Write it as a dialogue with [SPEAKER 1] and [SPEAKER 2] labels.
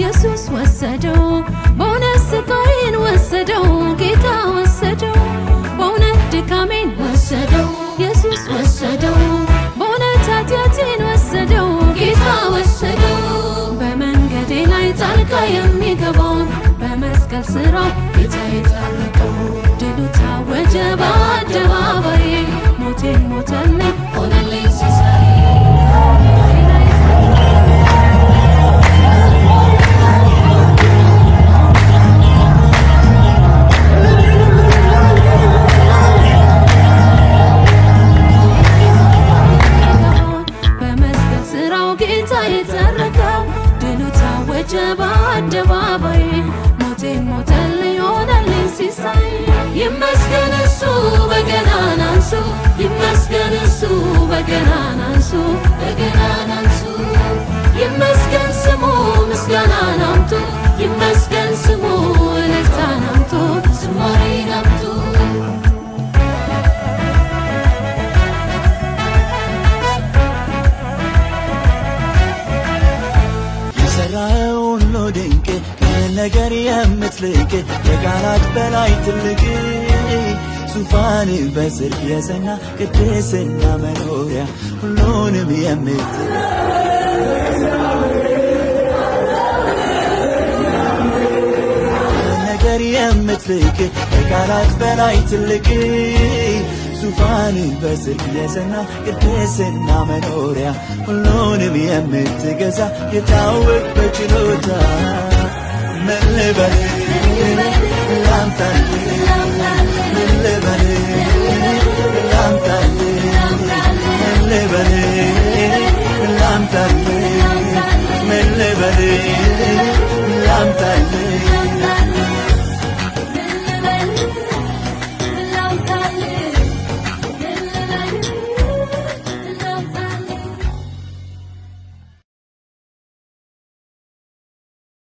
[SPEAKER 1] ኢየሱስ ወሰደው በእውነት ስቃዬን ወሰደው ጌታ ወሰደው በእውነት ድካሜን ወሰደው ኢየሱስ ወሰደው በእውነት ኃጢአቴን ወሰደው ጌታ ወሰደው በመንገዴ ላይ ጣልቃ የሚገባውን በመስቀል ሥራው ጌታ የጠረቀው ድሉ ታወጀ በአደባባይ ሞቴን ሞተልኝ ሆነልኝ ሲሳይ በአደባባይ ሞቴን ሞተልኝ ሆነልኝ ሲሳይ ይመስገን እሱ በገናን አንሱ ይመስገን እሱ በገናን አንሱ በገናን አንሱ ይመስገን ስሙ ምስጋናን አምጡ ይመስገን ስሙ እልልታን አምጡ ዝማሬን አምጡ
[SPEAKER 2] ድንቅ ነገር የምትልቅ የቃላት በላይ ትልቅ ዙፋን በጽድቅ የጸና ቅድስና መኖሪያ ሁሉንም የምትል ነገር የምትልቅ የቃላት በላይ ትልቅ ዙፋን በጽድቅ የጸና ቅድስና መኖሪያ ሁሉንም የምትገዛ የታወቅ በችሎታ ምን ልበል ላምጣልህ ምን ልበል ላምጣልህ ምን ልበል ላምጣልህ ምን ልበል ላምጣልህ